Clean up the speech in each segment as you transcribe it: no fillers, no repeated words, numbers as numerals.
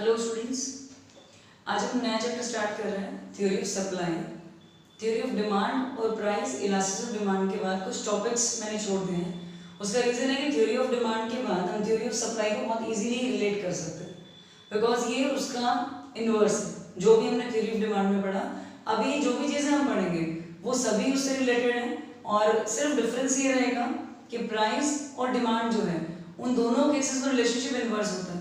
Hello students, आज हम नया चैप्टर स्टार्ट कर रहे हैं theory of supply. Theory of demand और प्राइस इलास्टिसिटी ऑफ डिमांड के बाद कुछ टॉपिक्स मैंने छोड़ दिए हैं। उसका रीज़न है कि थ्योरी ऑफ डिमांड के बाद हम थ्योरी ऑफ सप्लाई को बहुत इजीली रिलेट कर सकते हैं, बिकॉज ये उसका इन्वर्स है। जो भी हमने थ्योरी ऑफ डिमांड में पढ़ा, अभी जो भी चीज़ें हम पढ़ेंगे वो सभी उससे रिलेटेड हैं, और सिर्फ डिफरेंस ये रहेगा कि प्राइस और डिमांड जो है उन दोनों केसेस में रिलेशनशिप इन्वर्स होता है।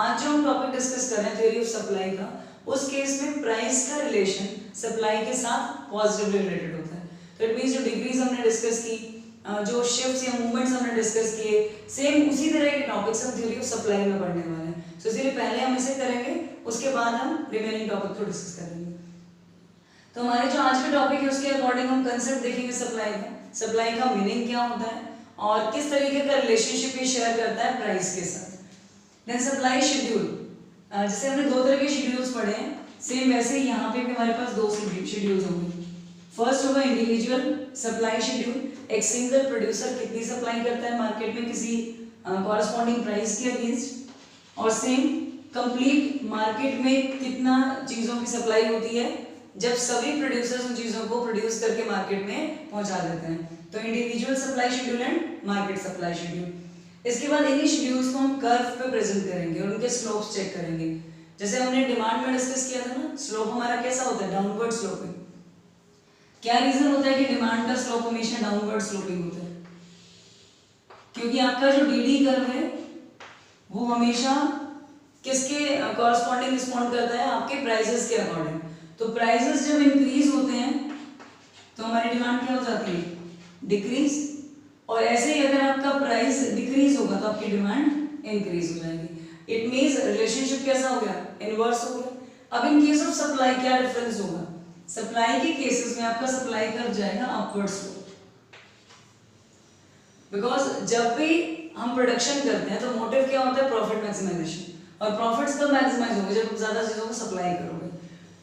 आज जो हम टॉपिक डिस्कस कर रहे हैं थ्योरी ऑफ सप्लाई का, उस केस में प्राइस का रिलेशन सप्लाई के साथ पॉजिटिवली रिलेटेड होता है। तो इट मींस जो डिग्रीज हमने डिस्कस की, जो शिफ्ट्स या मूवमेंट्स हमने डिस्कस किए, सेम उसी तरह के टॉपिक्स हम थ्योरी ऑफ सप्लाई में पढ़ने वाले हैं। तो इसलिए पहले हम इसे करेंगे, उसके बाद हम रिमेनिंग टॉपिक को डिस्कस करेंगे। तो हमारे जो आज का टॉपिक है उसके अकॉर्डिंग हम कंसेप्ट देखेंगे सप्लाई का, सप्लाई का मीनिंग क्या होता है और किस तरीके का रिलेशनशिप ये शेयर करता है प्राइस के साथ। देन सप्लाई शेड्यूल, जैसे हमने दो तरह के शेड्यूल्स पढ़े हैं, सेम वैसे ही यहाँ पे भी हमारे पास दो शेड्यूल्स होंगे। फर्स्ट होगा इंडिविजुअल सप्लाई शेड्यूल, एक सिंगल प्रोड्यूसर कितनी सप्लाई करता है मार्केट में किसी कॉरस्पॉन्डिंग प्राइस के अगेंस्ट, और सेम कंप्लीट मार्केट में कितना चीज़ों की सप्लाई होती है जब सभी प्रोड्यूसर्स उन चीज़ों को प्रोड्यूस करके मार्केट में पहुंचा देते हैं। तो individual supply schedule and market supply schedule. इसके बाद इन्हीं शेड्यूल्स को हम कर्व पे प्रेजेंट करेंगे और उनके स्लोप्स चेक करेंगे। जैसे हमने डिमांड में डिस्कस किया था ना, स्लोप हमारा कैसा होता है, डाउनवर्ड स्लोपिंग। क्या रीजन होता है कि डिमांड का स्लोप हमेशा डाउनवर्ड स्लोपिंग होता है? क्योंकि आपका जो डीडी कर्व है वो हमेशा किसके कॉरस्पॉन्डिंग रिस्पॉन्ड करता है, आपके प्राइसेस के अकॉर्डिंग। तो प्राइसेस जब इंक्रीज होते हैं तो हमारी डिमांड क्या हो जाती है, डिक्रीज, और ऐसे ही अगर आपका प्राइस डिक्रीज होगा तो आपकी डिमांड इंक्रीज हो जाएगी। इट मींस रिलेशनशिप कैसा हो गया, इनवर्स हो गया। अब इन केस ऑफ सप्लाई क्या डिफरेंस होगा, सप्लाई के केसेस में आपका सप्लाई कर्व जाएगा अपवर्ड स्लोप, बिकॉज जब भी हम प्रोडक्शन करते हैं तो मोटिव क्या होता है, प्रॉफिट मैक्सिमाइजेशन, और प्रॉफिट्स कब मैक्सिमाइज होंगे, जब ज्यादा चीजों को सप्लाई करोगे।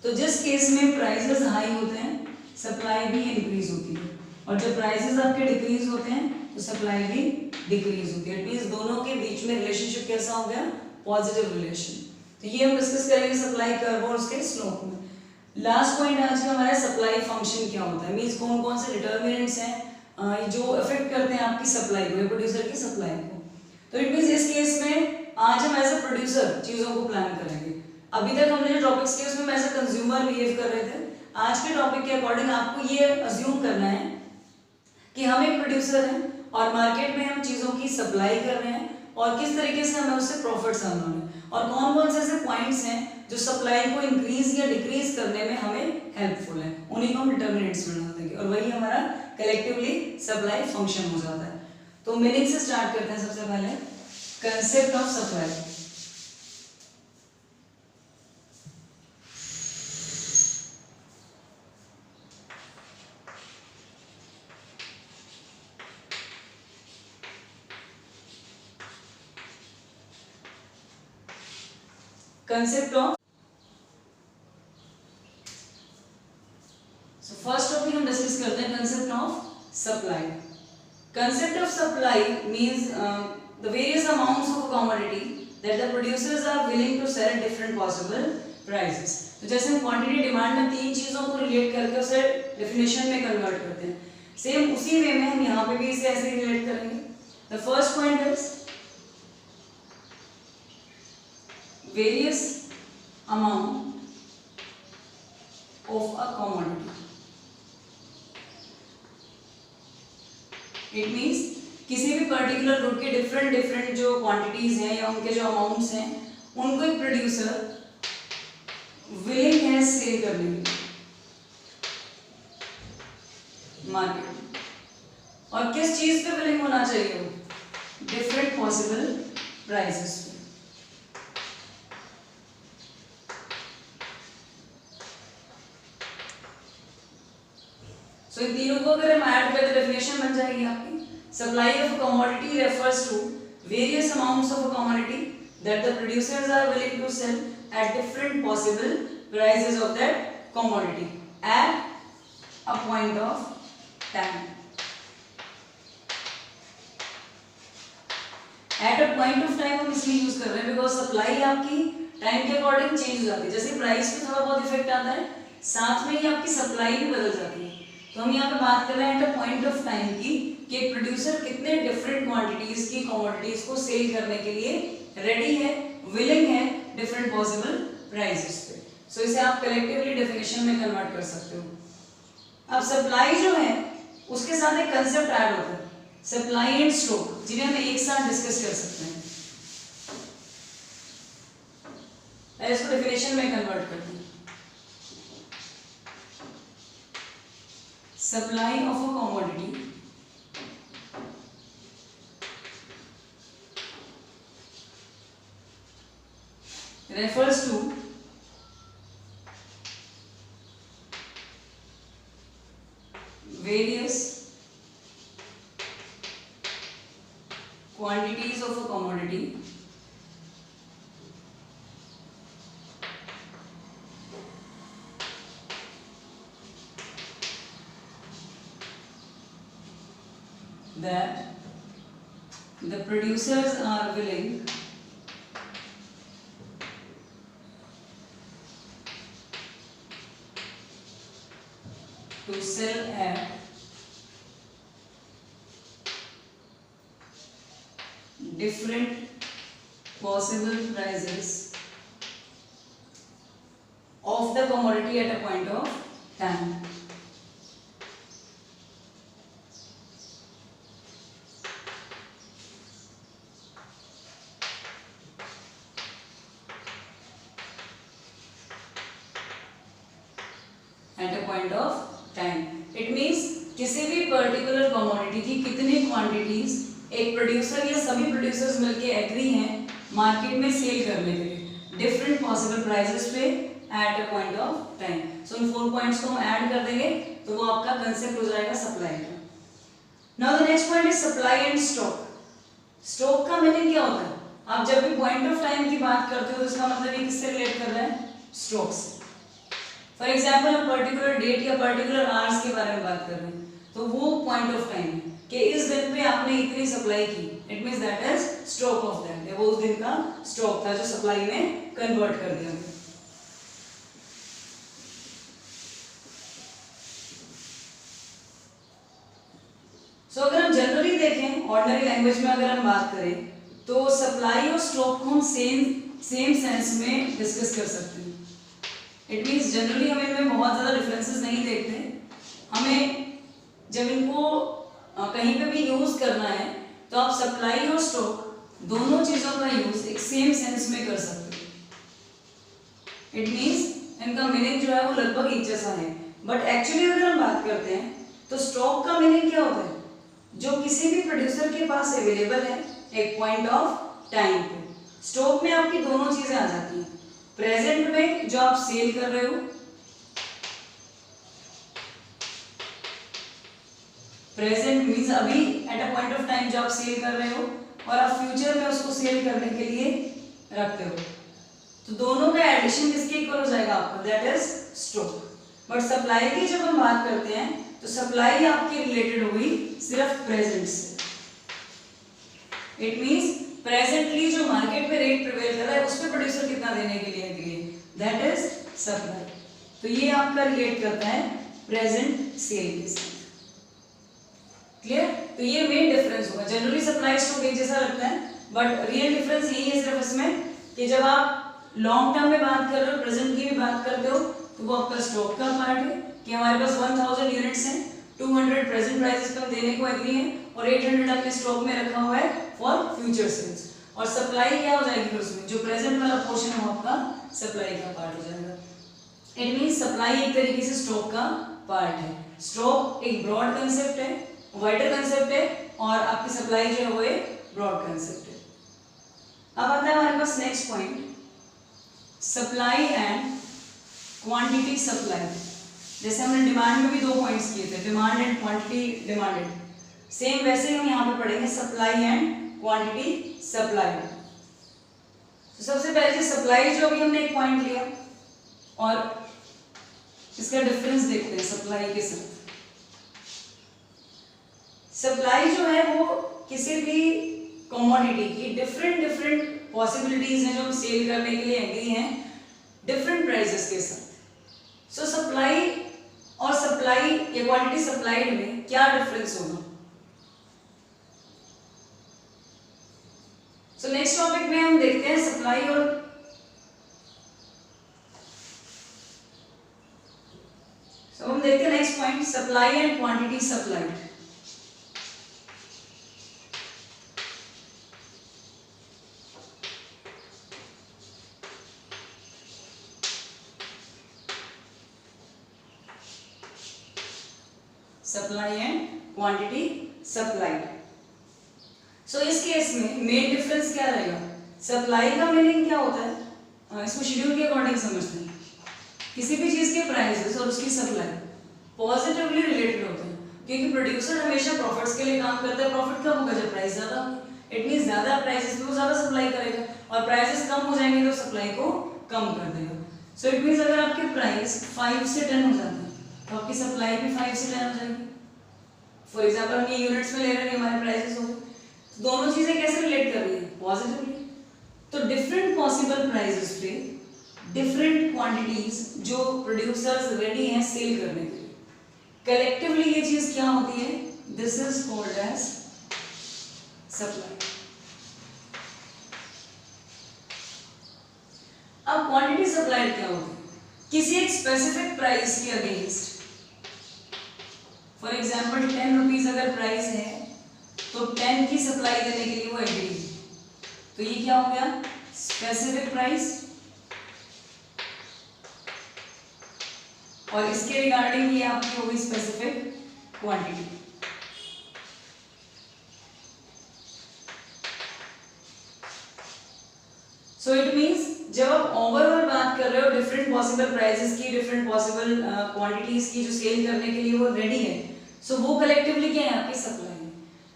तो जिस केस में प्राइसेस हाई होते हैं सप्लाई भी इंक्रीज होती है, और जब प्राइसेस आपके डिक्रीज होते हैं तो सप्लाई भी डिक्रीज होती है। इट मींस दोनों के बीच में रिलेशनशिप कैसा हो गया, पॉजिटिव रिलेशन। तो ये हम डिस्कस करेंगे सप्लाई कर्व और उसके स्लोप में। लास्ट पॉइंट आज का हमारा सप्लाई फंक्शन क्या होता है, मींस कौन कौन से डिटर्मिनेंट्स हैं जो अफेक्ट करते हैं आपकी सप्लाई को, प्रोड्यूसर की सप्लाई को। तो इट मींस इस केस में आज हम एज अ प्रोड्यूसर चीजों को प्लान करेंगे। अभी तक हमने जो टॉपिक्स किए उसमें एज अ कंज्यूमर बिहेव कर रहे थे। आज के टॉपिक के अकॉर्डिंग आपको ये अज्यूम करना है कि हम एक प्रोड्यूसर हैं और मार्केट में हम चीज़ों की सप्लाई कर रहे हैं, और किस तरीके से हमें उससे प्रॉफिट्स अर्न होने, और कौन कौन से ऐसे पॉइंट्स हैं जो सप्लाई को इंक्रीज या डिक्रीज करने में हमें हेल्पफुल है, उन्हीं को हम डिटर्मिनेंट्स में डाल देंगे, और वही हमारा कलेक्टिवली सप्लाई फंक्शन हो जाता है। तो मीनिंग से स्टार्ट करते हैं। सबसे पहले concept of supply. Concept of, so first topic हम डिस्कस करते हैं concept of supply. Concept of supply means the various amounts of commodity that the producers are willing to sell at different possible prices. तो जैसे हम quantity demand में तीन चीजों को रिलेट करके उसे डेफिनेशन में कन्वर्ट करते हैं, सेम उसी वे में हम यहाँ पे भी इसे ऐसे रिलेट करेंगे। The first point is various amount of a commodity. It means किसी भी पर्टिकुलर गुड के डिफरेंट जो क्वांटिटीज हैं या उनके जो अमाउंट्स हैं उनको एक प्रोड्यूसर विलिंग है सेल करने के मार्केट में, और किस चीज पे विलिंग होना चाहिए वो, डिफरेंट पॉसिबल प्राइसेस। तो इन तीनों को अगर हम ऐड करें तो डेफिनेशन बन जाएगी आपकी, supply of commodity refers to various amounts of commodity that the producers are willing to sell at different possible prices of that commodity at a point of time. At a point of time हम इसलिए use कर रहे हैं because supply आपकी time के according change हो जाती है। जैसे प्राइस पे थोड़ा बहुत इफेक्ट आता है, साथ में ही आपकी सप्लाई भी बदल जाती है। तो हम यहाँ पे बात कर रहे हैं eight a point of time की कि एक प्रोड्यूसर कितने डिफरेंट क्वांटिटीज की कमोडिटीज को सेल करने के लिए रेडी है, विलिंग है डिफरेंट पॉसिबल प्राइसेस पे। सो इसे आप कलेक्टिवली डेफिनेशन में कन्वर्ट कर सकते हो। अब सप्लाई जो है उसके साथ एक कंसेप्ट ऐड होता है, सप्लाई एंड स्टॉक, जिन्हें हम एक साथ डिस्कस कर सकते हैं। मैं इसको डेफिनेशन में कन्वर्ट करती हूँ। Supply of a commodity refers to various quantities of a commodity that the producers are willing to sell at different possible prices of the commodity at a point of time. At a point of time. It means किसी भी particular commodity की कितनी quantities एक producer या सभी producers मिलके agree हैं market में सेल करने के लिए डिफरेंट पॉसिबल प्राइसेस पे eight a point of time. So in 4 points को हम ऐड कर देंगे तो वो आपका कंसेप्ट हो जाएगा सप्लाई का। Now the next point is supply and stock. Stock का मीनिंग क्या होता है? आप जब भी पॉइंट ऑफ टाइम की बात करते हो तो इसका मतलब ये किससे रिलेट कर रहा है? स्टॉक से। फॉर एग्जाम्पल हम पर्टिकुलर डेट या पर्टिकुलर आवर्स के बारे में बात कर रहे हैं तो वो पॉइंट ऑफ टाइम है कि इस दिन पे आपने इतनी सप्लाई की, it means that is stock of that, वो उस दिन का स्टॉक था जो सप्लाई में कन्वर्ट कर दिया गया। सो अगर हम जनरली देखें, ऑर्डिनरी लैंग्वेज में अगर हम बात करें तो सप्लाई और स्टॉक को हम सेम सेंस में डिस्कस कर सकते हैं। इट मीन्स जनरली हम इनमें बहुत ज़्यादा डिफरेंसेस नहीं देखते। हमें जब इनको कहीं पे भी यूज़ करना है तो आप सप्लाई और स्टॉक दोनों चीज़ों का यूज़ एक सेम सेंस में कर सकते हो। इट मीन्स इनका मीनिंग जो है वो लगभग एक जैसा है। बट एक्चुअली अगर हम बात करते हैं तो स्टॉक का मीनिंग क्या होता है? जो किसी भी प्रोड्यूसर के पास अवेलेबल है एक पॉइंट ऑफ टाइम पे। स्टॉक में आपकी दोनों चीज़ें आ जाती हैं, प्रेजेंट में जो आप सेल कर रहे हो, प्रेजेंट मींस अभी eight a point of time जो आप सेल कर रहे हो, और आप फ्यूचर में उसको सेल करने के लिए रखते हो। तो दोनों का एडिशन किसके इक्वल हो जाएगा आपका? That is stock. But supply की जब हम बात करते हैं तो सप्लाई आपकी रिलेटेड हुई सिर्फ प्रेजेंट से। इट मींस प्रेजेंटली जो मार्केट में रेट प्रिवेल कर रहा है उस पे प्रोड्यूसर कितना देने के लिए एग्री है, दैट इज सप्लाई। तो ये आपका रिलेट करता है प्रेजेंट सेल के साथ। क्लियर? तो ये मेन डिफरेंस होगा। जनरली सप्लाई स्टॉक एक जैसा लगता है बट रियल डिफरेंस यही है सिर्फ इसमें कि जब आप लॉन्ग टर्म में बात कर रहे हो, प्रेजेंट की भी बात करते हो, तो वो आपका स्टॉक का पार्ट है कि हमारे पास 1000 यूनिट्स हैं, 200 प्रेजेंट प्राइसेस पे हम देने को एग्री हैं और 800 हमने स्टॉक में रखा हुआ है फॉर फ्यूचर सेल्स। और सप्लाई क्या हो जाएगी फिर उसमें? जो प्रेजेंट वाला पोर्शन है वो आपका सप्लाई का पार्ट हो जाएगा। इट मींस सप्लाई एक तरीके से स्टॉक का पार्ट है। स्टॉक एक ब्रॉड कंसेप्ट है, वाइडर कंसेप्ट है, और आपकी सप्लाई जो है वो एक ब्रॉड कंसेप्ट है। अब आता है हमारे पास next point, supply and quantity supply. जैसे हमने डिमांड में भी 2 पॉइंट्स किए थे, demand and quantity demanded, same वैसे हम यहाँ पे पढ़ेंगे सप्लाई एंड क्वांटिटी सप्लाई। तो सबसे पहले सप्लाई जो अभी हमने एक पॉइंट लिया और इसका डिफरेंस देखते हैं सप्लाई के साथ। सप्लाई जो है वो किसी भी कमोडिटी की डिफरेंट पॉसिबिलिटीज हैं जो हम सेल करने के लिए एग्री हैं डिफरेंट प्राइसेस के साथ। सो सप्लाई और सप्लाई या क्वांटिटी सप्लाइड में क्या डिफरेंस होगा। सो नेक्स्ट टॉपिक में हम देखते हैं सप्लाई और हम देखते हैं next point supply and quantity supplied. Supply and quantity supplied. So इस केस में मेन डिफरेंस क्या रहेगा। सप्लाई का मीनिंग क्या होता है, इसको शेड्यूल के अकॉर्डिंग समझते हैं। किसी भी चीज के प्राइसेस और उसकी सप्लाई पॉजिटिवली रिलेटेड होते हैं, क्योंकि प्रोड्यूसर हमेशा प्रॉफिट्स के लिए काम करता है। प्रॉफिट कब होगा जब प्राइस ज्यादा होगी, इट मींस ज्यादा प्राइसेस पे वो ज्यादा सप्लाई करेगा, और प्राइसेस कम हो जाएंगे तो सप्लाई को कम कर देगा। सो इट मींस अगर आपके प्राइस 5 से 10 हो जाते हैं तो आपकी सप्लाई भी 5 से 10 हो जाएगी। फॉर एग्जांपल हम ये यूनिट्स में ले रहे हैं, हमारे प्राइसेस हो गए, तो दोनों चीजें कैसे रिलेट कर रही है, पॉजिटिवली। तो डिफरेंट पॉसिबल प्राइसेस पे डिफरेंट क्वांटिटीज जो प्रोड्यूसर्स रेडी हैं सेल करने के लिए, कलेक्टिवली ये चीज क्या होती है, this is called as supply. अब क्वांटिटी सप्लाइड क्या होती है, किसी एक स्पेसिफिक प्राइस के अगेंस्ट। फॉर एग्जाम्पल 10 रुपीज अगर प्राइस है तो 10 की सप्लाई देने के लिए वो एग्री, तो ये क्या हो गया, स्पेसिफिक प्राइस। और इसके रिगार्डिंग ये आपकी होगी specific quantity. So it means जब आप ओवरऑल बात कर रहे हो डिफरेंट पॉसिबल प्राइसेस की, डिफरेंट पॉसिबल क्वांटिटीज की जो सेल करने के लिए वो रेडी है, सो वो कलेक्टिवली क्या है, आपकी सप्लाई है।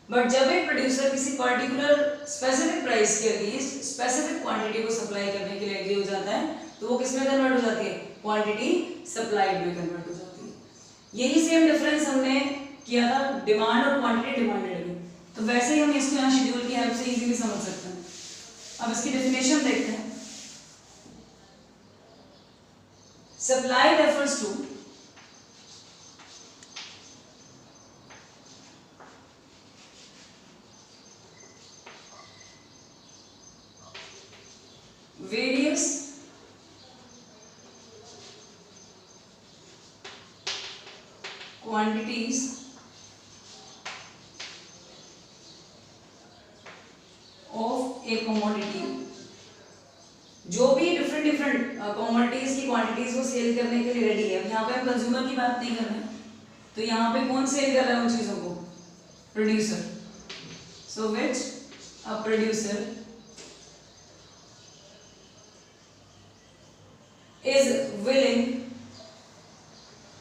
बट जब एक प्रोड्यूसर किसी पर्टिकुलर स्पेसिफिक प्राइस के अगेंस्ट स्पेसिफिक क्वांटिटी को सप्लाई करने के लिए एग्री हो जाता है, तो वो किस में कन्वर्ट हो जाती है, क्वांटिटी सप्लाइड में कन्वर्ट हो जाती है। यही सेम डिफरेंस हमने किया था डिमांड और क्वांटिटी डिमांडेड में, तो वैसे ही हम इसको यहाँ शेड्यूल की हेल्प से इजीली समझ सकते हैं। अब इसकी डेफिनेशन देखते हैं। Supply refers to various quantities of a commodity, जो भी डिफरेंट कमोडिटीज की क्वांटिटीज को सेल करने के लिए रेडी है। यहाँ पे हम कंज्यूमर की बात नहीं कर रहे हैं, तो यहाँ पे कौन सेल कर रहा है उन चीजों को, producer. So which a producer is willing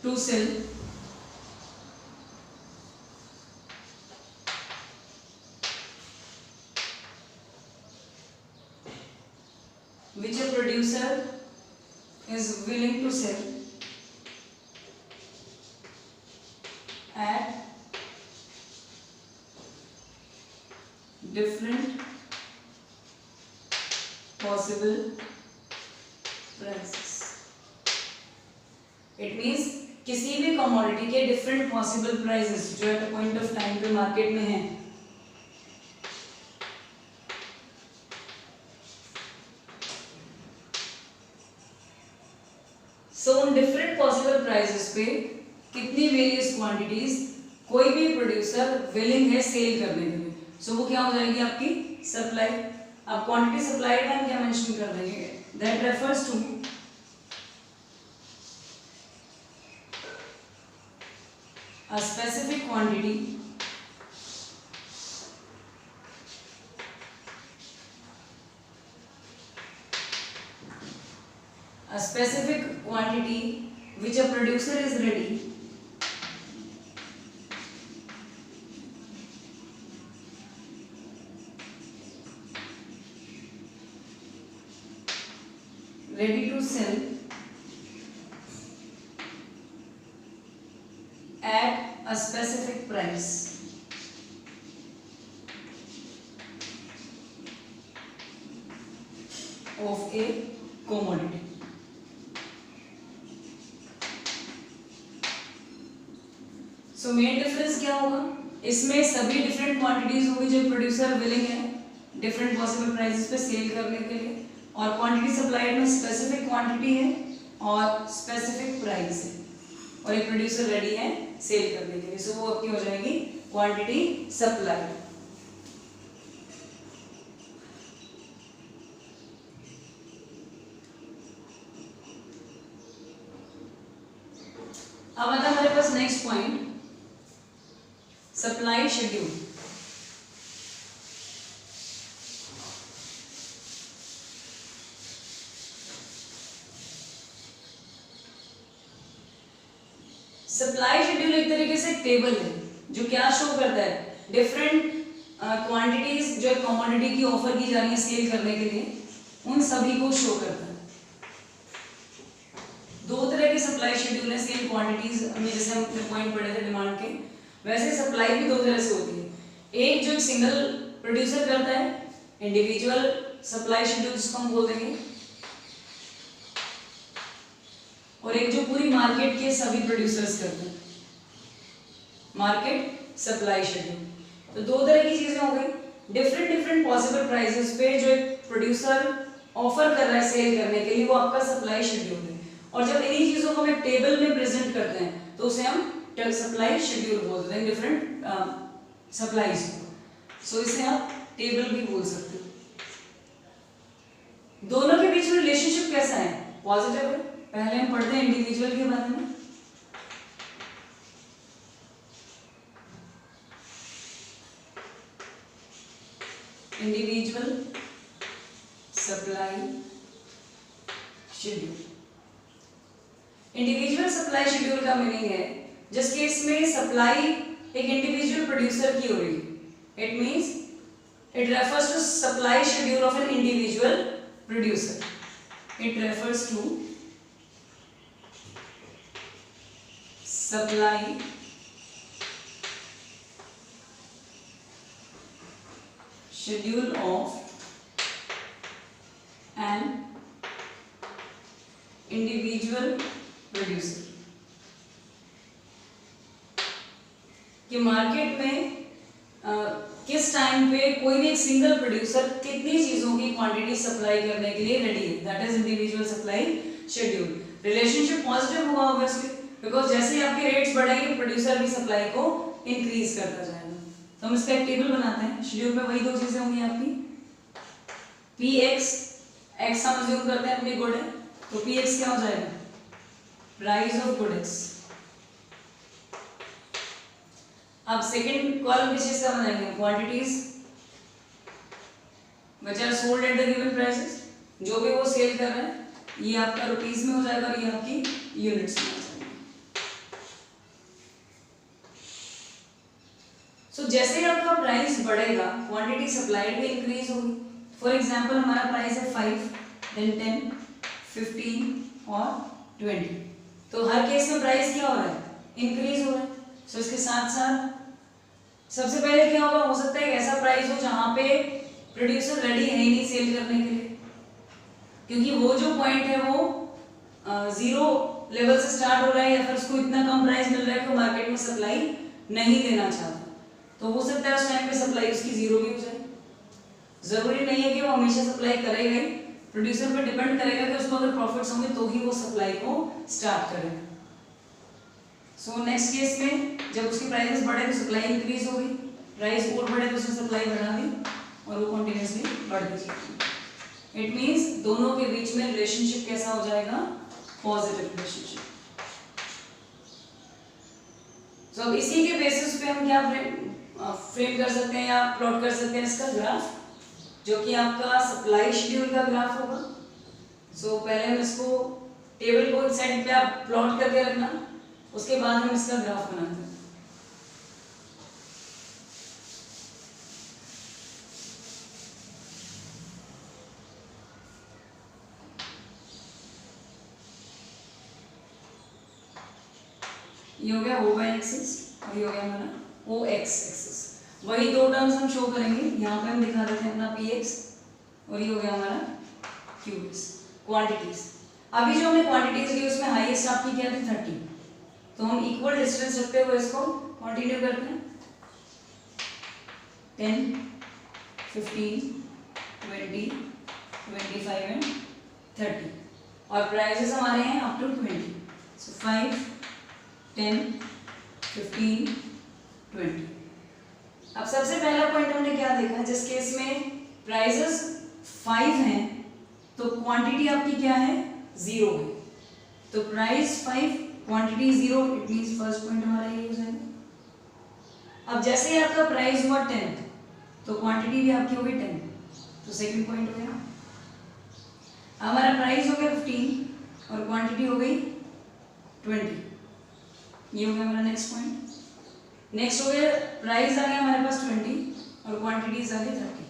to sell which a producer is willing to sell at different possible prices। It means किसी भी कमोडिटी के डिफरेंट पॉसिबल प्राइसेस जो eight a point of time पे market में हैं, सो उन different possible prices पे कितनी वेरियस क्वांटिटीज कोई भी प्रोड्यूसर विलिंग है सेल करने के लिए, सो वो क्या हो जाएगी, आपकी सप्लाई। अब क्वांटिटी सप्लाई में हम क्या मेंशन कर देंगे, that refers to a specific quantity which a producer is ready to sell at a specific price। Of A commodity. So main difference क्या होगा, इसमें सभी डिफरेंट क्वांटिटीज होगी जो प्रोड्यूसर विलिंग है डिफरेंट पॉसिबल प्राइसेस पे सेल करने के लिए, और क्वांटिटी सप्लाइड में स्पेसिफिक क्वांटिटी है और स्पेसिफिक प्राइस है, और एक प्रोड्यूसर रेडी है सेल करने के लिए। सो वो आपकी हो जाएगी क्वांटिटी सप्लाइड। अब आता है हमारे पास next point, supply schedule. Supply schedule एक तरीके से टेबल है जो क्या शो करता है, डिफरेंट क्वांटिटीज जो कमोडिटी की ऑफर की जा रही है सेल करने के लिए, उन सभी को शो करता है। दो तरह के सप्लाई शेड्यूल है सेम क्वांटिटीज में, जैसे हम पॉइंट पढ़े थे डिमांड के, वैसे सप्लाई भी दो तरह से होती है। एक जो एक सिंगल प्रोड्यूसर करता है, इंडिविजुअल सप्लाई शेड्यूल जिसको हम बोल देंगे, और एक जो पूरी मार्केट के सभी प्रोड्यूसर्स करते हैं, मार्केट सप्लाई शेड्यूल। तो दो तरह की चीजें हो गई, डिफरेंट पॉसिबल प्राइसेस पे जो एक प्रोड्यूसर ऑफर कर रहा है सेल करने के लिए, वो आपका सप्लाई शेड्यूल है। और जब इन्हीं चीजों को हम एक टेबल में प्रेजेंट करते हैं तो उसे हम सप्लाई शेड्यूल बोलते हैं, डिफरेंट सप्लाईज को। सो इसे आप टेबल भी बोल सकते हो। दोनों के बीच में रिलेशनशिप कैसा है, पॉजिटिव है। पहले हम पढ़ते हैं इंडिविजुअल के बारे में। Individual supply schedule. Individual supply schedule का मीनिंग है जिस केस में सप्लाई एक इंडिविजुअल प्रोड्यूसर की हो रही है, it means it refers to supply schedule of an individual producer. It refers to supply schedule of an individual producer. कि मार्केट में किस टाइम पे कोई भी एक सिंगल प्रोड्यूसर कितनी चीजों की क्वांटिटी सप्लाई करने के लिए रेडी है, that is individual supply schedule. Relationship positive होगा ऑब्वियसली, बिकॉज जैसे ही आपके रेट्स बढ़ेंगे प्रोड्यूसर भी सप्लाई को इंक्रीज करता जाएगा। तो हम इसका एक टेबल बनाते हैं। शेड्यूल में वही दो चीजें होंगी आपकी, पी एक्स, एक्स हम अज्यूम करते हैं अपनी गुड है, तो पी एक्स क्या हो जाएगा, प्राइस ऑफ गुड एक्स। अब सेकंड कॉलम किस चीज का बनाएंगे, quantities which are sold at the given prices. जो भी वो सेल कर रहे हैं ये आपका रुपीस में हो जाएगा और ये आपकी यूनिट्स में हो जाएगा। सो जैसे ही आपका प्राइस बढ़ेगा क्वांटिटी सप्लाइड भी इंक्रीज होगी। फॉर एग्जांपल हमारा प्राइस है 5, then 10, 15 और 20, तो हर केस में प्राइस क्या हो रहा है, इंक्रीज हो रहा है। सो इसके साथ साथ सबसे पहले क्या होगा, हो सकता है एक ऐसा प्राइस हो जहां पे प्रोड्यूसर रेडी है ही नहीं सेल करने के लिए, क्योंकि वो जो पॉइंट है वो जीरो लेवल से स्टार्ट हो रहा है, या फिर उसको इतना कम प्राइस मिल रहा है कि मार्केट में सप्लाई नहीं देना चाहता। तो हो सकता है उस टाइम पे सप्लाई उसकी जीरो भी हो जाए। जरूरी नहीं है कि वो हमेशा सप्लाई करेगा ही, प्रोड्यूसर पे डिपेंड करेगा कि उसको अगर प्रॉफिट्स होंगे तो ही वो सप्लाई को स्टार्ट करेगा। सो नेक्स्ट केस में जब उसकी प्राइसेस बढ़े तो सप्लाई इंक्रीज होगी, प्राइस और बढ़े तो उसने सप्लाई बढ़ा दी और वो कंटिन्यूअसली बढ़ती जाएगी। इट मींस दोनों के बीच में रिलेशनशिप कैसा हो जाएगा, पॉजिटिव रिलेशनशिप। सो अब इसी के बेसिस पे हम क्या फ्रेम कर सकते हैं या प्लॉट कर सकते हैं इसका ग्राफ, जो कि आपका सप्लाई शेड्यूल का ग्राफ होगा। सो पहले हम इसको टेबल को एक साइड पे आप प्लॉट करके रखना, उसके बाद हम इसका ग्राफ बनाते हैं। ये हो गया ओ वाई एक्सिस और ये हो गया हमारा ओ एक्स एक्सिस। वही दो टर्म्स हम शो करेंगे, यहाँ पे हम दिखा देते हैं अपना पी एक्स और ये हो गया हमारा क्यूब्स क्वांटिटीज। अभी जो हमने क्वांटिटीज ली उसमें हाईएस्ट आपकी क्या थी 30, तो हम इक्वल डिस्टेंस रखते हुए इसको कंटिन्यू करते हैं 10, 15, 20, 25 एंड 30 और प्राइजेस हमारे हैं अप टू 20। सो 5, 10, 15, 20। अब सबसे पहला पॉइंट हमने क्या देखा, जिस केस में प्राइजेस 5 हैं तो क्वांटिटी आपकी क्या है 0 है, तो price 5 quantity 0, it means first point हमारा ये हो जाएगा। अब जैसे ही आपका प्राइस हुआ 10 तो क्वांटिटी भी आपकी हो गई 10, तो सेकंड पॉइंट हो गया। हमारा प्राइस हो गया 15 और क्वांटिटी हो गई 20, ये हो गया हमारा नेक्स्ट पॉइंट। नेक्स्ट हो गया प्राइस आ गया हमारे पास 20 और क्वांटिटीज आ गई 30,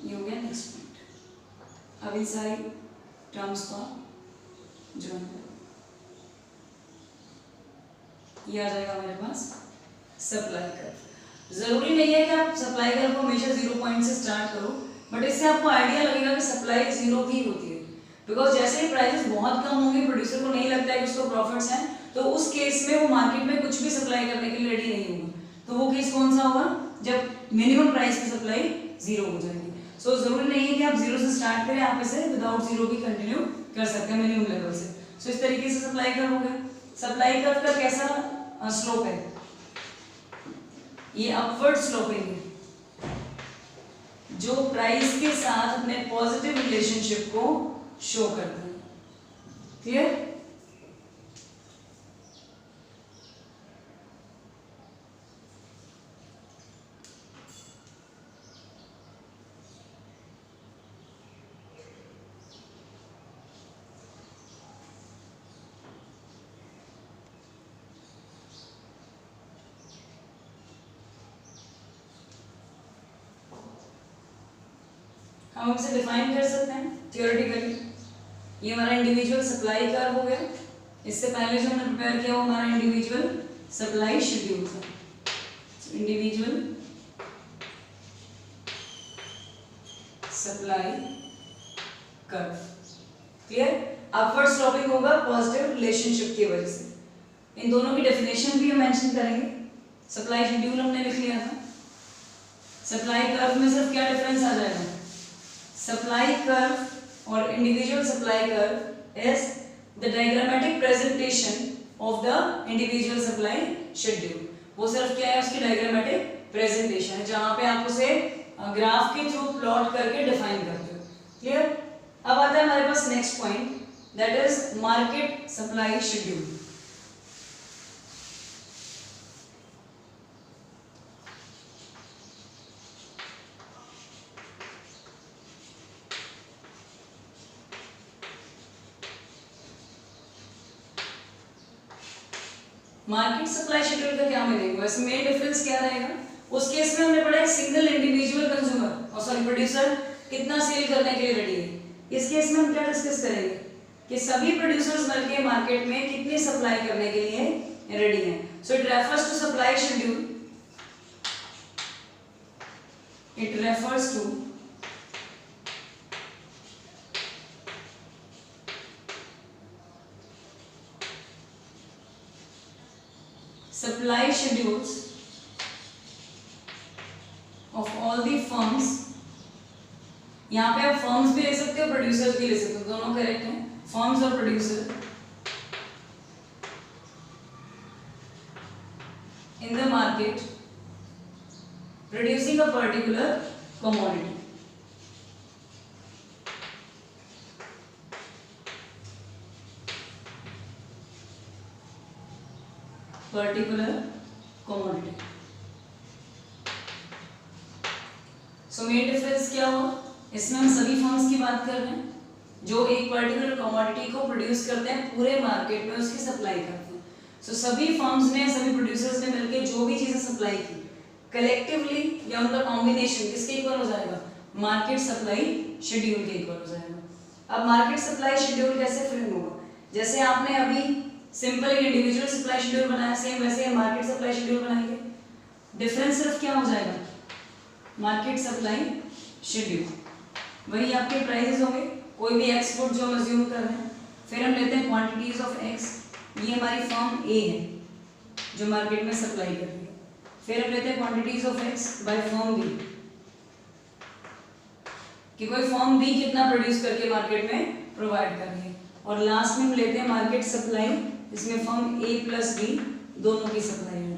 ये हो गया नेक्स्ट पॉइंट। अब इन सारी टर्म्स को ज्वाइन करो, ये आ जाएगा हमारे पास सप्लाई कर्व। जरूरी नहीं है कि आप सप्लाई कर्व को हमेशा 0 पॉइंट से स्टार्ट करो, बट इससे आपको आइडिया लगेगा कि सप्लाई 0 भी होती है। बिकॉज जैसे ही प्राइसेस बहुत कम होंगे, प्रोड्यूसर को नहीं लगता है कि उसको प्रॉफिट्स हैं, तो उस केस में वो मार्केट में कुछ भी सप्लाई करने के लिए रेडी नहीं होगा। तो वो केस कौन सा होगा, जब मिनिमम प्राइस की सप्लाई 0 हो जाएगी। सो जरूरी नहीं है कि आप 0 से स्टार्ट करें, आप इसे विदाउट 0 भी कंटिन्यू कर सकते हैं मिनिमम लेवल से। सो इस तरीके से सप्लाई कर्व हो गया। सप्लाई कर्व का कैसा स्लोप है, ये अपवर्ड स्लोपिंग है, जो प्राइस के साथ अपने पॉजिटिव रिलेशनशिप को शो करता है। क्लियर? हम इसे डिफाइन कर सकते हैं थियोरेटिकली। ये हमारा इंडिविजुअल सप्लाई कर्व हो गया। इससे पहले जो हमने प्रिपेयर किया वो हमारा इंडिविजुअल सप्लाई शेड्यूल था। Individual supply curve, clear? Upward sloping होगा पॉजिटिव रिलेशनशिप की वजह से। इन दोनों की डेफिनेशन भी हम मेंशन करेंगे। सप्लाई शेड्यूल हमने लिख लिया था। सप्लाई कर्व में सिर्फ क्या डिफरेंस आ जाएगा, सप्लाई कर्व और individual supply curve is the diagrammatic presentation of the individual supply schedule. वो सिर्फ क्या है, उसकी डायग्रामेटिक प्रेजेंटेशन है, जहां पे आप उसे ग्राफ के थ्रू प्लॉट करके डिफाइन करते हो। क्लियर? अब आता है हमारे पास next point, that is market supply schedule. Market supply schedule का क्या मीनिंग है, इसमें मेन डिफरेंस क्या रहेगा? उस केस में हमने पढ़ा एक सिंगल इंडिविजुअल कंज्यूमर और सॉरी प्रोड्यूसर कितना सेल करने के लिए रेडी है। इस केस में हम क्या डिस्कस करेंगे कि सभी प्रोड्यूसर्स मिलकर मार्केट में कितनी सप्लाई करने के लिए रेडी हैं। So it refers to supply schedule, it refers to supply schedules of all the firms। यहां पे आप फर्म्स भी ले सकते हो, प्रोड्यूसर्स भी ले सकते हो, दोनों करेक्ट हैं, फर्म्स और producer in the market producing a particular commodity। Particular commodity. So main difference क्या हुआ, इसमें हम सभी फर्म्स की बात कर रहे हैं जो एक पर्टिकुलर कमोडिटी को प्रोड्यूस करते हैं, पूरे मार्केट में उसकी सप्लाई करते हैं। सो सभी फर्म्स ने, सभी प्रोड्यूसर्स ने मिलकर जो भी चीजें सप्लाई की कलेक्टिवली या उनका कॉम्बिनेशन किसके इक्वल हो जाएगा, मार्केट सप्लाई शेड्यूल के इक्वल हो जाएगा। अब मार्केट सप्लाई शेड्यूल कैसे फ्रेम होगा, जैसे आपने अभी सिंपल इंडिविजुअल सप्लाई शेड्यूल बनाया, सेम वैसे मार्केट सप्लाई शेड्यूल बनाएंगे। डिफरेंस सिर्फ क्या हो जाएगा, मार्केट सप्लाई शेड्यूल वही आपके प्राइसेस होंगे, कोई भी एक्सपोर्ट जो हम अज्यूम कर रहे हैं। फिर हम लेते हैं क्वांटिटीज ऑफ एक्स, ये हमारी फर्म ए है जो मार्केट में सप्लाई कर रही है। फिर हम लेते हैं quantities of X by firm B, कि कोई फर्म बी कितना प्रोड्यूस करके मार्केट में प्रोवाइड कर रही है। और लास्ट में हम लेते हैं मार्केट सप्लाई, इसमें फर्म ए प्लस बी दोनों की सप्लाई होगी।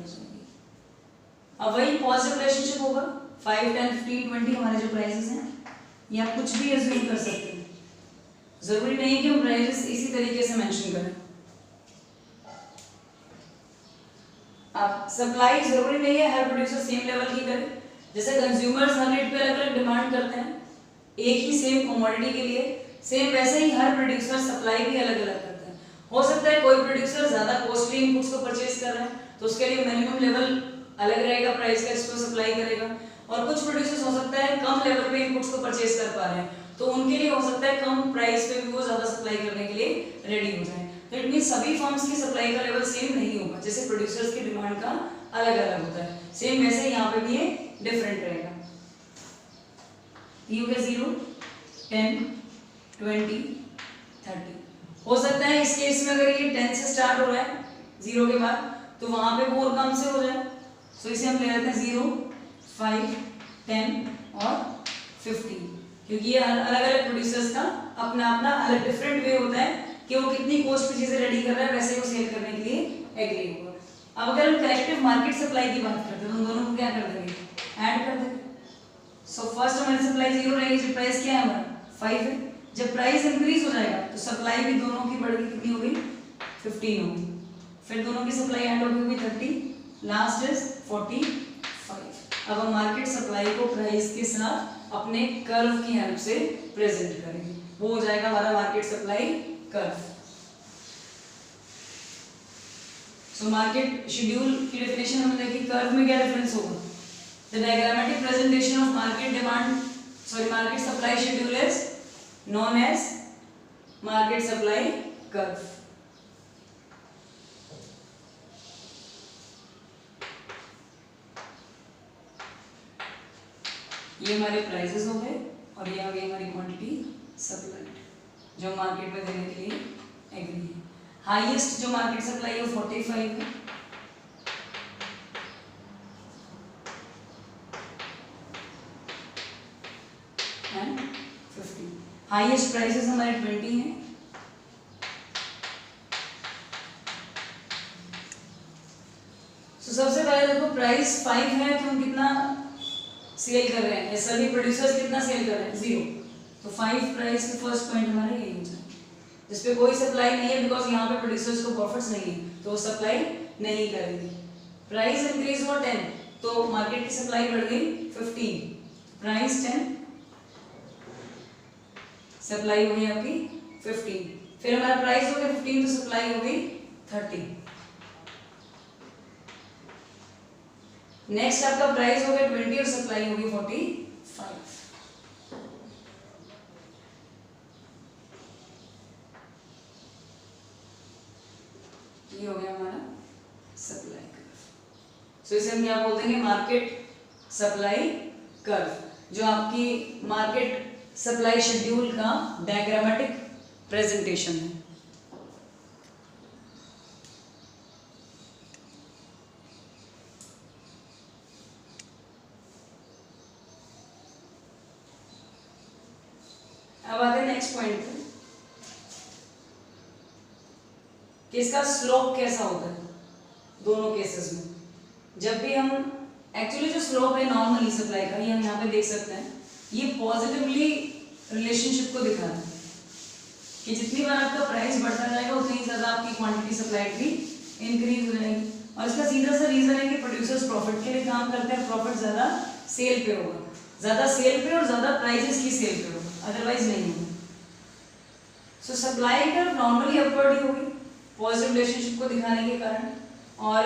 अब वही पॉजिटिव रिलेशनशिप होगा, 5, 10, 15, 20 हमारे जो प्राइसेस हैं, ये आप कुछ भी अज्यूम कर सकते हैं, जरूरी नहीं कि हम प्राइसेस इसी तरीके से मेंशन करें। अब सप्लाई जरूरी नहीं है हर प्रोड्यूसर सेम लेवल की करे, जैसे कंज्यूमर्स हर रेट पे अलग अलग डिमांड करते हैं एक ही सेम कमोडिटी के लिए, सेम वैसे ही हर प्रोड्यूसर सप्लाई भी अलग अलग करता है। हो सकता है कोई प्रोड्यूसर ज्यादा कॉस्टली इनपुट्स को परचेज कर रहा है तो उसके लिए मिनिमम लेवल अलग रहेगा प्राइस का, इसको सप्लाई करेगा। और कुछ प्रोड्यूसर्स हो सकता है कम लेवल पे इनपुट्स को परचेज कर पा रहे हैं तो उनके लिए हो सकता है कम प्राइस पे भी वो ज्यादा सप्लाई करने के लिए रेडी हो जाए। तो इट मींस सभी फर्म्स की सप्लाई का लेवल सेम नहीं होगा, जैसे प्रोड्यूसर्स की डिमांड का अलग अलग होता है, सेम वैसे यहाँ पे भी ये डिफरेंट रहेगा। ये हो गया 0, 10, 20, 30। हो सकता है इस केस में अगर ये 10 से स्टार्ट हो रहा है 0 के बाद तो वहां पे वो और कम से हो जाए, तो इसे हम ले लेते हैं 0, 5, 10 और 15, क्योंकि ये अलग अलग प्रोड्यूसर्स का अपना अपना अलग डिफरेंट वे होता है कि वो कितनी कॉस्ट पे चीजें रेडी कर रहा है, वैसे वो सेल करने के लिए एग्री होगा। अब अगर हम कलेक्टिव मार्केट सप्लाई की बात करते हैं तो उन दोनों को क्या कर देंगे, ऐड कर देंगे। सो फर्स्ट हमारी सप्लाई 0 रहेगी, जो प्राइस क्या है हमारा 5 है। जब प्राइस इंक्रीज हो जाएगा तो सप्लाई भी दोनों की बढ़ के कितनी होगी 15 होगी, फिर दोनों की सप्लाई ऐड होगी 30, लास्ट इज 45। अब हम मार्केट सप्लाई को प्राइस के साथ अपने कर्व की हेल्प से प्रेजेंट करेंगे, वो हो जाएगा हमारा market supply curve. So market schedule की डेफिनेशन हमने देखी, कर्व में क्या डिफरेंस होगा, the diagrammatic presentation of market demand market supply schedule is known as market supply curve। ये हमारे प्राइसेस हो गए और ये आ गई हमारी क्वांटिटी सप्लाइड जो मार्केट में देने के लिए एग्री है। हाईएस्ट जो मार्केट सप्लाई है 45 है, एंड 50। हाईएस्ट प्राइसेस हमारे 20 हैं, सबसे पहले देखो प्राइस 5 है तो हम कितना सेल कर रहे हैं, सभी प्रोड्यूसर्स कितना सेल कर रहे हैं 0, तो 5 प्राइस के फर्स्ट पॉइंट हमारा यही हो जाए, जिसपे कोई सप्लाई नहीं है बिकॉज यहाँ पे प्रोड्यूसर्स को प्रॉफिट्स नहीं है तो वो सप्लाई नहीं करेंगे। प्राइस इंक्रीज हुआ 10 तो मार्केट की सप्लाई बढ़ गई 15, प्राइस 10 सप्लाई हो गई आपकी 15, फिर हमारा प्राइस हो गया 15 तो सप्लाई हो गई 30। नेक्स्ट आपका प्राइस हो गया 20 और सप्लाई होगी 45। ये हो गया हमारा सप्लाई कर्व। सो इसे हम क्या बोल देंगे, मार्केट सप्लाई कर्व, जो आपकी मार्केट सप्लाई शेड्यूल का डायग्रामेटिक प्रेजेंटेशन है। अब आते हैं नेक्स्ट पॉइंट पे कि इसका स्लोप कैसा होता है दोनों केसेस में। जब भी हम एक्चुअली जो स्लोप है नॉर्मली सप्लाई का, ये हम यहाँ पे देख सकते हैं, ये पॉजिटिवली रिलेशनशिप को दिखा रहा है कि जितनी बार आपका प्राइस बढ़ता जाएगा उतनी ही ज्यादा आपकी क्वांटिटी सप्लाइड भी इंक्रीज हो जाएगी। और इसका सीधा सा रीजन है कि प्रोड्यूसर्स प्रॉफिट के लिए काम करते हैं, प्रॉफिट ज्यादा सेल पे होगा, ज्यादा सेल पे और ज्यादा प्राइसेस की सेल पे होगा, अदरवाइज नहीं होगा। So supply curve normally upward ही होगी पॉजिटिव रिलेशनशिप को दिखाने के कारण। और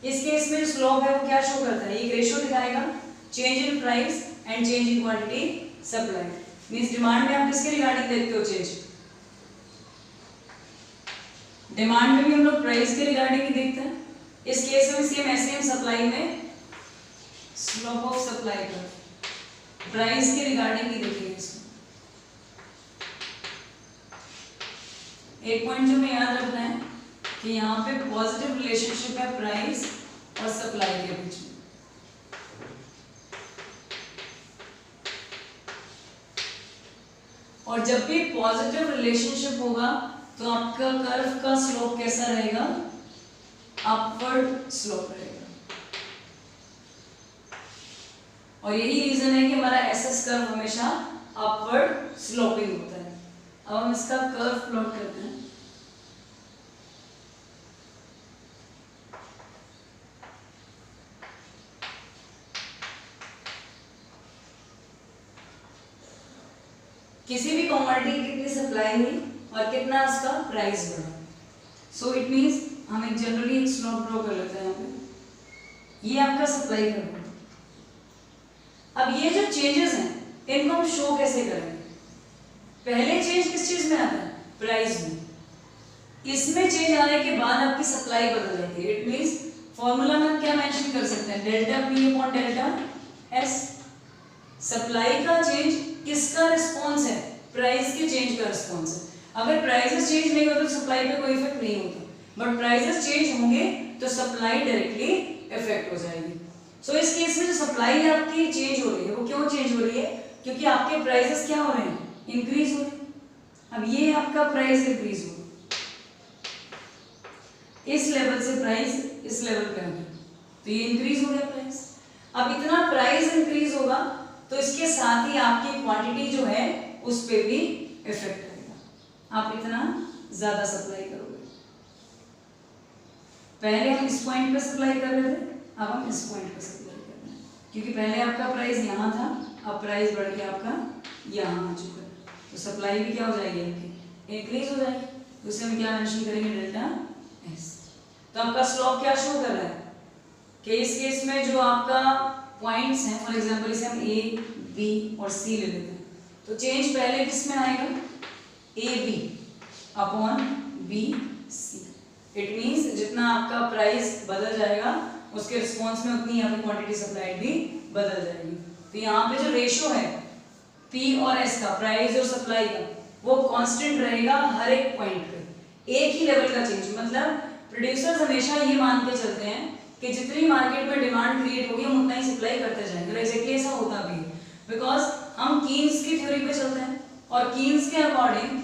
इस केस में जो स्लोप है वो क्या शो करता है, एक रेशियो दिखाएगा, change in price and change in quantity supply. Means demand में आप किसके रिगार्डिंग देखते हो चेंज, डिमांड में भी हम लोग प्राइस के रिगार्डिंग ही देखते हैं। इस केस में सेम ऐसे हम सप्लाई में slope of supply curve price के रिगार्डिंग ही देखेंगे इसको। एक पॉइंट जो हमें याद रखना है कि यहाँ पे पॉजिटिव रिलेशनशिप है प्राइस और सप्लाई के बीच में। और जब भी पॉजिटिव रिलेशनशिप होगा तो आपका कर्व का स्लोप कैसा रहेगा? अपवर्ड स्लोप रहेगा। और यही रीजन है कि हमारा एसएस कर्व हमेशा अपवर्ड स्लोपिंग होता है। अब हम इसका कर्व प्लॉट करते हैं। किसी भी कमोडिटी की कितनी सप्लाई हुई और कितना उसका प्राइस बढ़ा। सो इट मींस हम एक जनरली एक स्लोप ड्रॉ कर लेते हैं यहाँ पे। ये आपका सप्लाई कर्व है। अब ये जो चेंजेस हैं इनको हम शो कैसे करेंगे? पहले चेंज किस चीज में आता है? प्राइस में। इसमें चेंज आने के बाद आपकी सप्लाई बदल जाती है। इट मींस फॉर्मूला में हम क्या मेंशन कर सकते हैं? Delta P upon delta S. Supply का चेंज किसका रिस्पॉन्स है? प्राइस के चेंज का रिस्पॉन्स है। अगर प्राइसेस चेंज नहीं होते तो सप्लाई पे कोई इफेक्ट नहीं होता, बट प्राइसेस चेंज होंगे तो सप्लाई डायरेक्टली इफेक्ट हो जाएगी। सो इस केस में जो सप्लाई आपकी चेंज हो रही है वो क्यों चेंज हो रही है? क्योंकि आपके प्राइसेस क्या हो रहे हैं? इंक्रीज हो रहे हैं। अब ये आपका प्राइस इंक्रीज हो, इस लेवल से प्राइस इस लेवल पे आ गया तो ये इंक्रीज हो गया प्राइस। अब इतना प्राइस इंक्रीज होगा तो इसके साथ ही आपकी क्वांटिटी जो है उस पे भी इफेक्ट करेगा। आप इतना ज्यादा सप्लाई करोगे। पहले हम इस पॉइंट पे सप्लाई कर रहे थे, अब हम इस पॉइंट पे सप्लाई कर रहे हैं, क्योंकि पहले आपका प्राइस यहाँ था, अब प्राइस बढ़ के आपका यहाँ आ चुका है, तो सप्लाई भी क्या हो जाएगी आपकी? इंक्रीज हो जाएगी। तो इसे हम क्या मेंशन करेंगे? Delta S. तो आपका स्लोप क्या शो कर रहा है कि इस केस में जो आपका पॉइंट्स हैं, फॉर एग्जांपल इसे हम ए बी और सी ले लेते हैं, तो चेंज पहले किस में आएगा? A B upon B C. It means जितना आपका प्राइस बदल जाएगा उसके रिस्पॉन्स में उतनी यहाँ पे क्वांटिटी सप्लाइड भी बदल जाएगी। तो यहाँ पे जो रेशियो है पी और एस का, प्राइस और सप्लाई का, वो कांस्टेंट रहेगा हर एक पॉइंट पे। एक ही लेवल का चेंज, मतलब प्रोड्यूसर्स हमेशा ये मान के चलते हैं कि जितनी मार्केट में डिमांड क्रिएट होगी हम उतना ही सप्लाई करते जाएंगे। एग्जैक्टली ऐसा होता भी है, बिकॉज हम कीन्स की थ्योरी पे चलते हैं और कीन्स के अकॉर्डिंग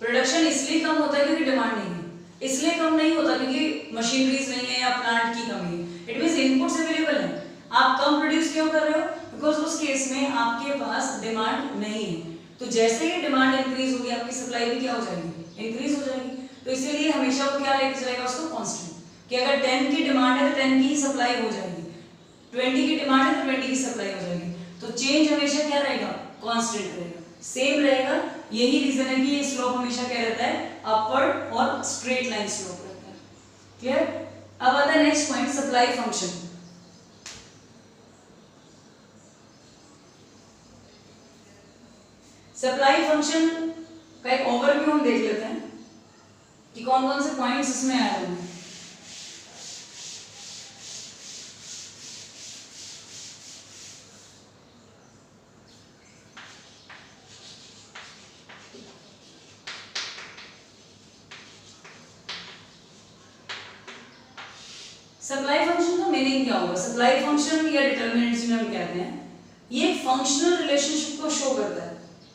प्रोडक्शन इसलिए कम होता है क्योंकि डिमांड नहीं है। इसलिए कम नहीं होता क्योंकि मशीनरीज नहीं है या प्लांट की कमी है। इट मींस इनपुट्स अवेलेबल है, आप कम प्रोड्यूस क्यों कर रहे हो? बिकॉज उस केस में आपके पास डिमांड नहीं है। तो जैसे ही डिमांड इंक्रीज होगी आपकी सप्लाई भी क्या हो जाएगी? इंक्रीज हो जाएगी। तो इसीलिए हमेशा वो क्या लेके चलेगा उसको? कांस्टेंट, कि अगर 10 की डिमांड है तो 10 की ही सप्लाई हो जाएगी, 20 की डिमांड है तो 20 की सप्लाई हो जाएगी। तो चेंज हमेशा क्या रहेगा? कांस्टेंट रहेगा, सेम रहेगा। यही रीजन है कि ये स्लोप हमेशा क्या रहता है? अपवर्ड और स्ट्रेट लाइन स्लोप रहता है। क्लियर? अब आता है next point, supply function. Supply function का एक ओवरव्यू हम देख लेते हैं कि कौन कौन से पॉइंट्स इसमें आए हुए हैं। सप्लाई फंक्शन का मीनिंग क्या होगा? सप्लाई फंक्शन या डिटरमिनेंट जिन्हें हम कहते हैं, ये एक फंक्शनल रिलेशनशिप को शो करता है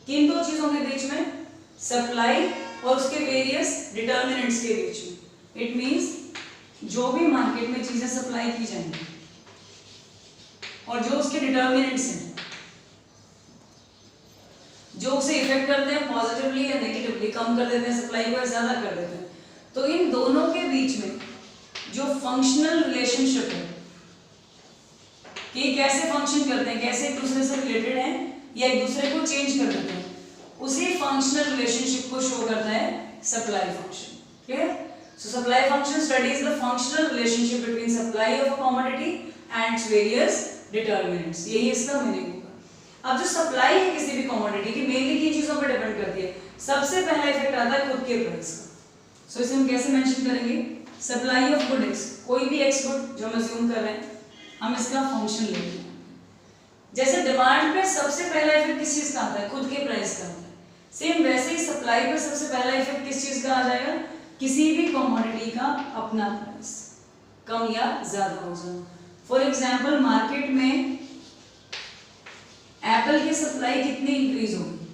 किन दो चीजों के बीच में? सप्लाई और उसके वेरियस डिटरमिनेंट्स के बीच में। इट मींस जो भी मार्केट में चीजें सप्लाई की जाएंगी और जो उसके डिटरमिनेंट्स हैं, जो उसे इफेक्ट करते हैं पॉजिटिवली या नेगेटिवली, कम कर देते हैं सप्लाई को या ज्यादा कर देते हैं, तो इन दोनों के बीच में जो फंक्शनल रिलेशनशिप है कि कैसे फंक्शन करते हैं, कैसे एक दूसरे से रिलेटेड हैं या एक दूसरे को चेंज कर देते हैं, उसी फंक्शनल रिलेशनशिप को शो करता है supply function. Clear? So supply function studies the functional relationship between supply of a commodity and its various determinants. यही इसका मीनिंग होगा। अब जो सप्लाई है किसी भी कमोडिटी की, मेनली किन चीजों पर डिपेंड करती है? सबसे पहला इफेक्ट आता है खुद के प्राइस का। सो इसे हम कैसे मेंशन करेंगे? सप्लाई ऑफ गुड एक्स, कोई भी एक्स गुड जो हम अज्यूम कर रहे हैं, हम इसका फंक्शन लेंगे। जैसे डिमांड पे सबसे पहला इफेक्ट किस चीज का आता है? खुद के प्राइस का आता है। सेम वैसे ही सप्लाई पर सबसे पहला इफेक्ट किस चीज का आ जाएगा, किसी भी कमोडिटी का अपना प्राइस कम या ज्यादा हो जाना। फॉर एग्जाम्पल मार्केट में एप्पल की सप्लाई कितनी इंक्रीज होगी,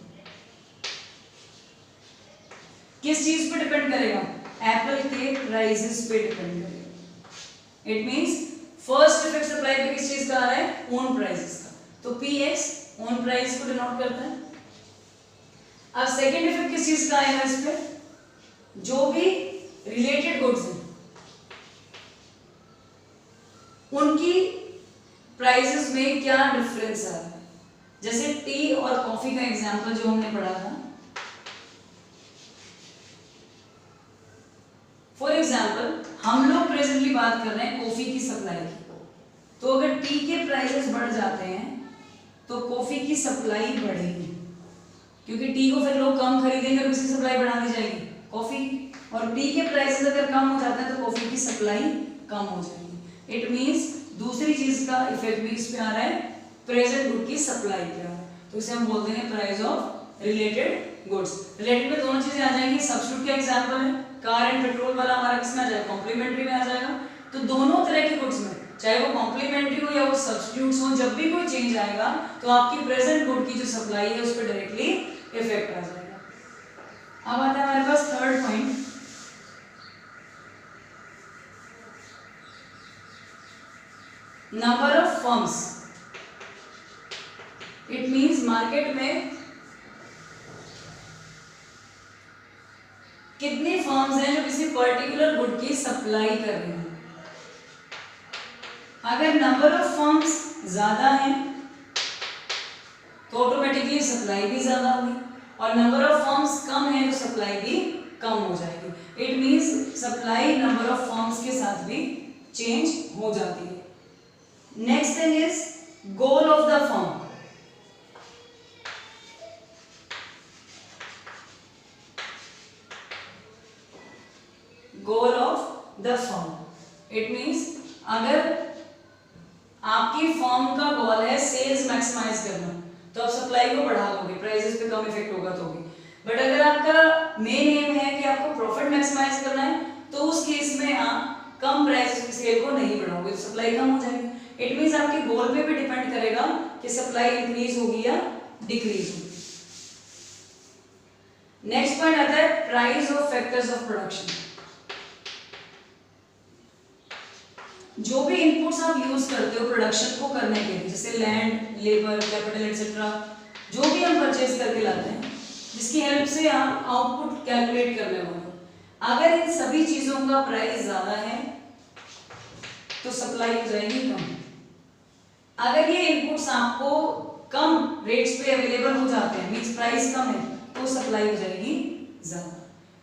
किस चीज पे डिपेंड करेगा, एप्पल के प्राइसेस पे डिपेंड करेगा। It means first effect supply पे किस चीज का आ रहा है, ओन प्राइसेस का, तो पीएक्स ओन प्राइस को डिनोट करता है। अब सेकेंड इफेक्ट किस चीज का आएगा इस पे, जो भी रिलेटेड गुड्स हैं उनकी प्राइसेस में क्या डिफरेंस आ रहा है। जैसे टी और कॉफी का एग्जांपल जो हमने पढ़ा था, फॉर एग्जांपल हम लोग प्रेजेंटली बात कर रहे हैं कॉफी की सप्लाई की, तो अगर टी के प्राइसेस बढ़ जाते हैं तो कॉफी की सप्लाई बढ़ेगी, क्योंकि टी को फिर लोग कम खरीदेंगे और इसकी सप्लाई बढ़ा दी जाएगी कॉफी, और टी के प्राइसेस अगर कम हो जाते हैं तो कॉफी की सप्लाई कम हो जाएगी। इट मींस दूसरी चीज का इफेक्ट भी इस पे आ रहा है, प्रेजेंट गुड की सप्लाई पे आ रहा है, तो इसे हम बोलते हैं price of related goods. Related में दोनों चीजें आ जाएंगी, सब्स्टिट्यूट का एग्जांपल है कार एंड पेट्रोल वाला, हमारा किस में आ जाएगा, कॉम्प्लीमेंट्री में आ जाएगा। तो दोनों तरह के गुड्स में, चाहे वो कॉम्प्लीमेंट्री हो या वो सब्स्टिट्यूट्स हो, जब भी कोई चेंज आएगा तो आपकी प्रेजेंट गुड की जो सप्लाई है उस पर डायरेक्टली इफेक्ट आ जाएगा। अब आता है हमारे पास third point, number of firms. It means market में कितनी फर्म्स हैं जो किसी पर्टिकुलर गुड की सप्लाई कर रही हैं। अगर नंबर ऑफ फर्म्स ज्यादा हैं तो ऑटोमेटिकली सप्लाई भी ज्यादा होगी, और नंबर ऑफ फर्म्स कम है तो सप्लाई भी कम हो जाएगी। It means supply number of firms के साथ भी चेंज हो जाती है। Next thing is goal of the firm. Goal of the firm, it means अगर आपकी फर्म का गोल है सेल्स मैक्सिमाइज करना तो आप सप्लाई को बढ़ा दोगे, प्राइसेस पे कम इफेक्ट होगा तो भी। बट अगर आपका मेन एम है कि आपको प्रॉफिट मैक्सिमाइज करना है तो उस केस में आप कम प्राइस पे सेल को नहीं बढ़ाओगे तो सप्लाई कम हो जाएगी। इट मींस आपके गोल पे भी डिपेंड करेगा कि सप्लाई इंक्रीज होगी या डिक्रीज होगी। नेक्स्ट पॉइंट आता है price of factors of production. जो भी इनपुट्स आप यूज करते हो प्रोडक्शन को करने के लिए, जैसे लैंड, लेबर, कैपिटल एक्सेट्रा, जो भी हम परचेज करके लाते हैं जिसकी हेल्प से आप आउटपुट कैलकुलेट करने वाले हो, अगर इन सभी चीजों का प्राइस ज्यादा है तो सप्लाई हो जाएगी कम। अगर ये इनपुट्स आपको कम रेट्स पे अवेलेबल हो जाते हैं, मींस प्राइस कम है, तो सप्लाई हो जाएगी ज्यादा।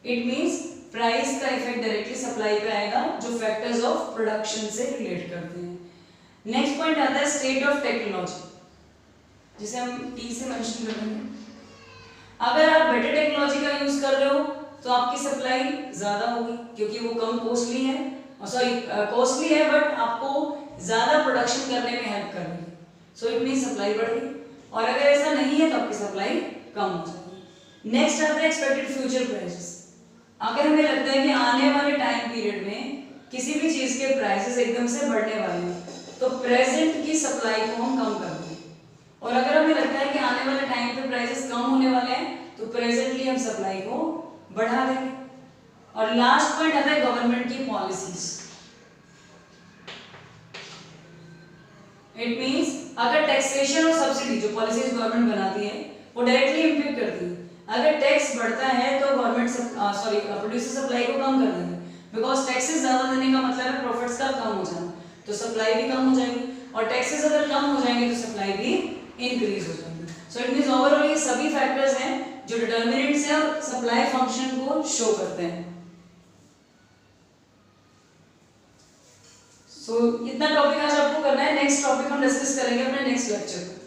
इट मींस प्राइस का इफेक्ट डायरेक्टली सप्लाई पे आएगा, जो फैक्टर्स ऑफ प्रोडक्शन से रिलेट करते हैं। नेक्स्ट पॉइंट आता है स्टेट ऑफ टेक्नोलॉजी, जिसे हम टी से मेंशन कर देंगे। अगर आप बेटर टेक्नोलॉजी का यूज कर रहे हो तो आपकी सप्लाई ज्यादा होगी, क्योंकि वो कम कॉस्टली है, कॉस्टली है बट आपको ज्यादा प्रोडक्शन करने में हेल्प कर रही है, सो इट मींस सप्लाई बढ़ गई। और अगर ऐसा नहीं है तो आपकी सप्लाई कम हो जाएगी। नेक्स्ट आता है एक्सपेक्टेड फ्यूचर प्राइसेस। अगर हमें लगता है कि आने वाले टाइम पीरियड में किसी भी चीज के प्राइसेस एकदम से बढ़ने वाले हैं तो प्रेजेंट की सप्लाई को हम कम कर देंगे, और अगर हमें लगता है कि आने वाले टाइम पे प्राइसेस कम होने वाले हैं तो प्रेजेंटली हम सप्लाई को बढ़ा देंगे। और लास्ट पॉइंट आता है गवर्नमेंट की पॉलिसीज। इट मींस अगर टैक्सेशन और सब्सिडी जो पॉलिसीज गवर्नमेंट बनाती है वो डायरेक्टली इंपैक्ट करती है। अगर टैक्स बढ़ता है तो गवर्नमेंट प्रोड्यूसर सप्लाई को कम कर देंगे, बिकॉज टैक्सेस ज्यादा देने का मतलब है प्रॉफिट्स का कम हो जाना, तो सप्लाई भी कम हो जाएगी, और टैक्सेस अगर कम हो जाएंगे तो सप्लाई भी इंक्रीज हो जाएगी। सो इट मींस ओवरऑल ये सभी फैक्टर्स हैं जो डिटर्मिनेंट्स हैं और सप्लाई फंक्शन को शो करते हैं। सो इतना टॉपिक आज आपको करना है, नेक्स्ट टॉपिक हम डिस्कस करेंगे अपने नेक्स्ट लेक्चर में।